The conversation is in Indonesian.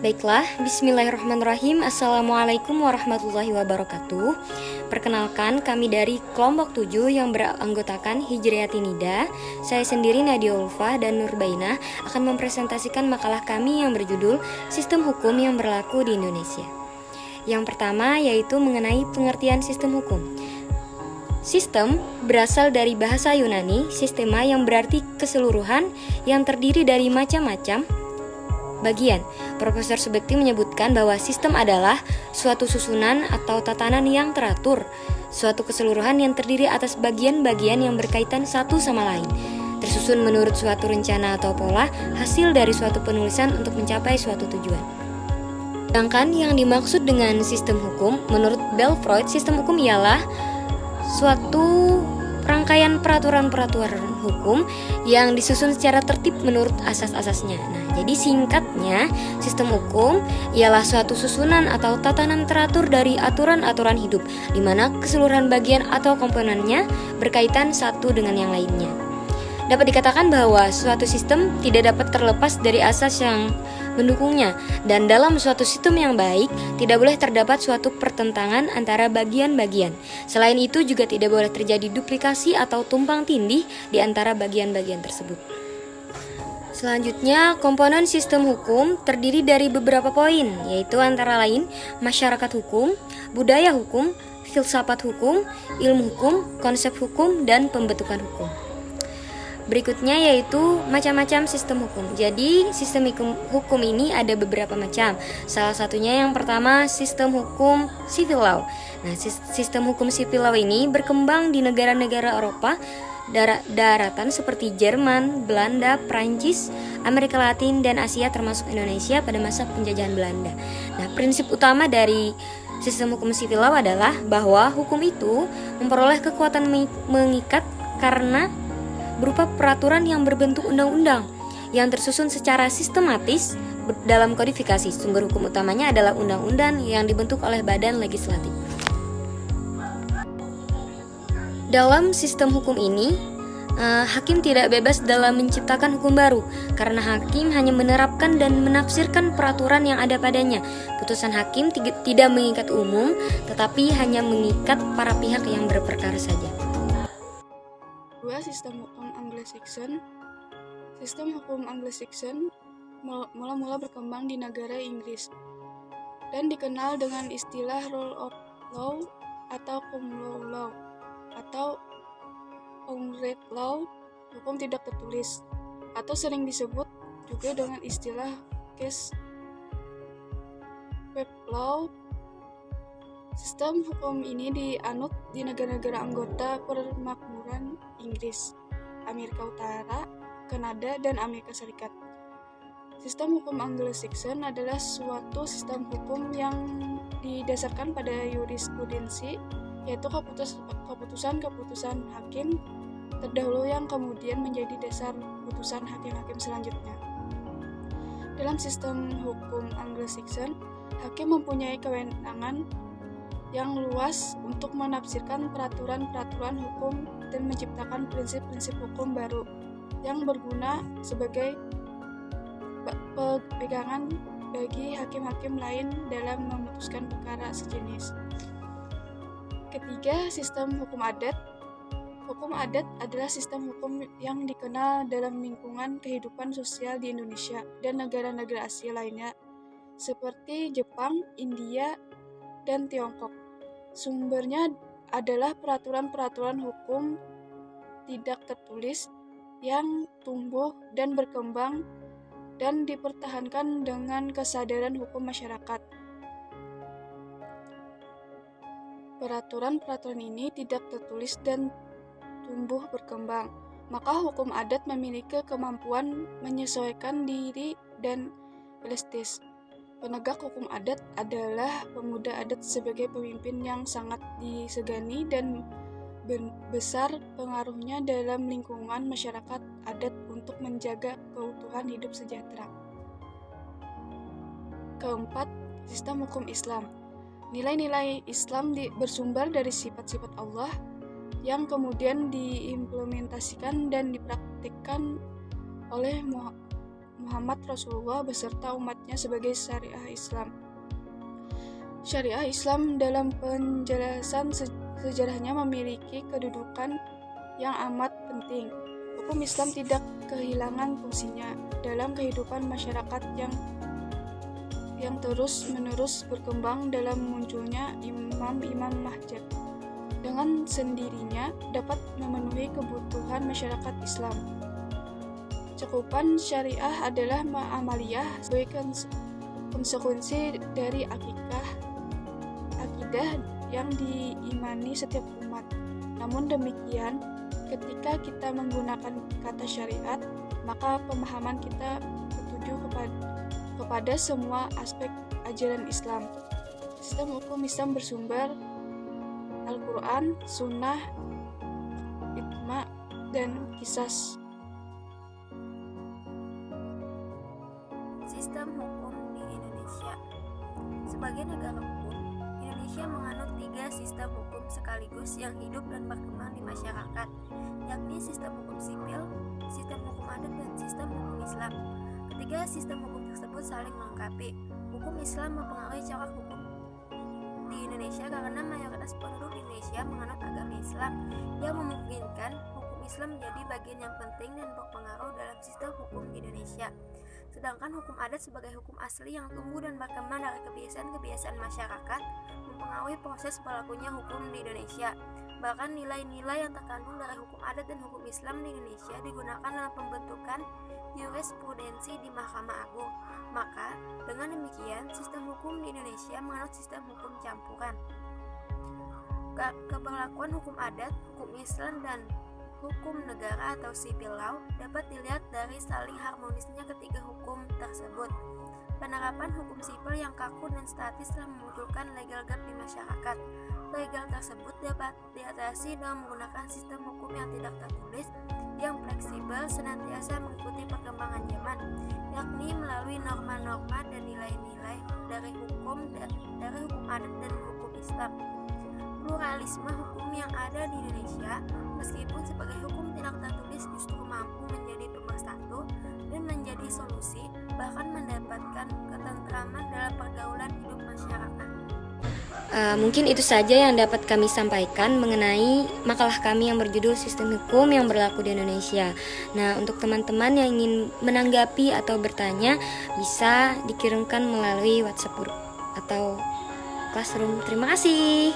Baiklah, bismillahirrahmanirrahim. Assalamualaikum warahmatullahi wabarakatuh. Perkenalkan, kami dari kelompok 7 yang beranggotakan Hijriyati Nida. Saya sendiri Nadia Ulfa dan Nurbainah akan mempresentasikan makalah kami yang berjudul Sistem Hukum yang Berlaku di Indonesia. Yang pertama yaitu mengenai pengertian sistem hukum. Sistem berasal dari bahasa Yunani, sistema, yang berarti keseluruhan yang terdiri dari macam-macam bagian. Profesor Subekti menyebutkan bahwa sistem adalah suatu susunan atau tatanan yang teratur, suatu keseluruhan yang terdiri atas bagian-bagian yang berkaitan satu sama lain, tersusun menurut suatu rencana atau pola, hasil dari suatu penulisan untuk mencapai suatu tujuan. Sedangkan yang dimaksud dengan sistem hukum, menurut Belfroid, sistem hukum ialah suatu rangkaian peraturan-peraturan hukum yang disusun secara tertib menurut asas-asasnya. Nah, jadi singkatnya, sistem hukum ialah suatu susunan atau tatanan teratur dari aturan-aturan hidup, di mana keseluruhan bagian atau komponennya berkaitan satu dengan yang lainnya. Dapat dikatakan bahwa suatu sistem tidak dapat terlepas dari asas yang mendukungnya, dan dalam suatu sistem yang baik tidak boleh terdapat suatu pertentangan antara bagian-bagian. Selain itu juga tidak boleh terjadi duplikasi atau tumpang tindih di antara bagian-bagian tersebut. Selanjutnya, komponen sistem hukum terdiri dari beberapa poin, yaitu antara lain masyarakat hukum, budaya hukum, filsafat hukum, ilmu hukum, konsep hukum, dan pembentukan hukum. Berikutnya yaitu macam-macam sistem hukum. Jadi sistem hukum ini ada beberapa macam. Salah satunya yang pertama sistem hukum civil law. Nah, sistem hukum civil law ini berkembang di negara-negara Eropa daratan seperti Jerman, Belanda, Prancis, Amerika Latin, dan Asia termasuk Indonesia pada masa penjajahan Belanda. Nah, prinsip utama dari sistem hukum civil law adalah bahwa hukum itu memperoleh kekuatan mengikat karena berupa peraturan yang berbentuk undang-undang yang tersusun secara sistematis dalam kodifikasi. Sumber hukum utamanya adalah undang-undang yang dibentuk oleh badan legislatif. Dalam sistem hukum ini, hakim tidak bebas dalam menciptakan hukum baru, karena hakim hanya menerapkan dan menafsirkan peraturan yang ada padanya. Putusan hakim tidak mengikat umum, tetapi hanya mengikat para pihak yang berperkara saja. Sistem hukum Anglo-Saxon. Sistem hukum Anglo-Saxon mula-mula berkembang di negara Inggris dan dikenal dengan istilah rule of law atau common law atau unwritten law, hukum tidak tertulis, atau sering disebut juga dengan istilah case web law. Sistem hukum ini dianut di negara-negara anggota Permakmuran Inggris, Amerika Utara, Kanada, dan Amerika Serikat. Sistem hukum Anglo-Saxon adalah suatu sistem hukum yang didasarkan pada jurisprudensi, yaitu keputusan-keputusan hakim terdahulu yang kemudian menjadi dasar putusan hakim-hakim selanjutnya. Dalam sistem hukum Anglo-Saxon, hakim mempunyai kewenangan yang luas untuk menafsirkan peraturan-peraturan hukum dan menciptakan prinsip-prinsip hukum baru yang berguna sebagai pegangan bagi hakim-hakim lain dalam memutuskan perkara sejenis. Ketiga, sistem hukum adat. Hukum adat adalah sistem hukum yang dikenal dalam lingkungan kehidupan sosial di Indonesia dan negara-negara Asia lainnya seperti Jepang, India, dan Tiongkok. Sumbernya adalah peraturan-peraturan hukum tidak tertulis yang tumbuh dan berkembang dan dipertahankan dengan kesadaran hukum masyarakat. Peraturan-peraturan ini tidak tertulis dan tumbuh berkembang, maka hukum adat memiliki kemampuan menyesuaikan diri dan elastis. Penegak hukum adat adalah pemuda adat sebagai pemimpin yang sangat disegani dan besar pengaruhnya dalam lingkungan masyarakat adat untuk menjaga keutuhan hidup sejahtera. Keempat, sistem hukum Islam. Nilai-nilai Islam bersumber dari sifat-sifat Allah yang kemudian diimplementasikan dan dipraktikkan oleh Muhammad Rasulullah beserta umatnya sebagai syariah Islam. Syariah Islam dalam penjelasan sejarahnya memiliki kedudukan yang amat penting. Hukum Islam tidak kehilangan fungsinya dalam kehidupan masyarakat yang terus-menerus berkembang dalam munculnya imam-imam mahjab. Dengan sendirinya dapat memenuhi kebutuhan masyarakat Islam. Cakupan syariah adalah amaliyah sebagai konsekuensi dari akidah yang diimani setiap umat. Namun demikian, ketika kita menggunakan kata syariat, maka pemahaman kita tertuju kepada semua aspek ajaran Islam. Sistem hukum Islam bersumber Al-Quran, Sunnah, Ijma, dan Qisas. Sistem hukum di Indonesia. Sebagai negara hukum, Indonesia menganut 3 sistem hukum sekaligus yang hidup dan berkembang di masyarakat, yakni sistem hukum sipil, sistem hukum adat, dan sistem hukum Islam. Ketiga sistem hukum tersebut saling melengkapi. Hukum Islam mempengaruhi corak hukum di Indonesia karena mayoritas penduduk Indonesia menganut agama Islam yang memungkinkan hukum Islam menjadi bagian yang penting dan berpengaruh dalam sistem hukum di Indonesia. Sedangkan hukum adat sebagai hukum asli yang tumbuh dan berkembang dari kebiasaan-kebiasaan masyarakat mempengaruhi proses berlakunya hukum di Indonesia. Bahkan nilai-nilai yang terkandung dari hukum adat dan hukum Islam di Indonesia digunakan dalam pembentukan jurisprudensi di Mahkamah Agung. Maka, dengan demikian, sistem hukum di Indonesia menganut sistem hukum campuran. Keberlakuan hukum adat, hukum Islam, dan hukum negara atau civil law dapat dilihat dari saling harmonisnya ketiga hukum tersebut. Penerapan hukum sipil yang kaku dan statis telah memunculkan legal gap di masyarakat. Legal tersebut dapat diatasi dengan menggunakan sistem hukum yang tidak tertulis, yang fleksibel, senantiasa mengikuti perkembangan zaman, yakni melalui norma-norma dan nilai-nilai dari hukum adat dan hukum Islam. Pluralisme hukum yang ada di Indonesia, meskipun sebagai hukum tidak tertulis, justru mampu menjadi pemersatu dan menjadi solusi, bahkan mendapatkan ketentraman dalam pergaulan hidup masyarakat. Mungkin itu saja yang dapat kami sampaikan mengenai makalah kami yang berjudul Sistem Hukum yang Berlaku di Indonesia. Nah, untuk teman-teman yang ingin menanggapi atau bertanya, bisa dikirimkan melalui WhatsApp group atau Classroom. Terima kasih.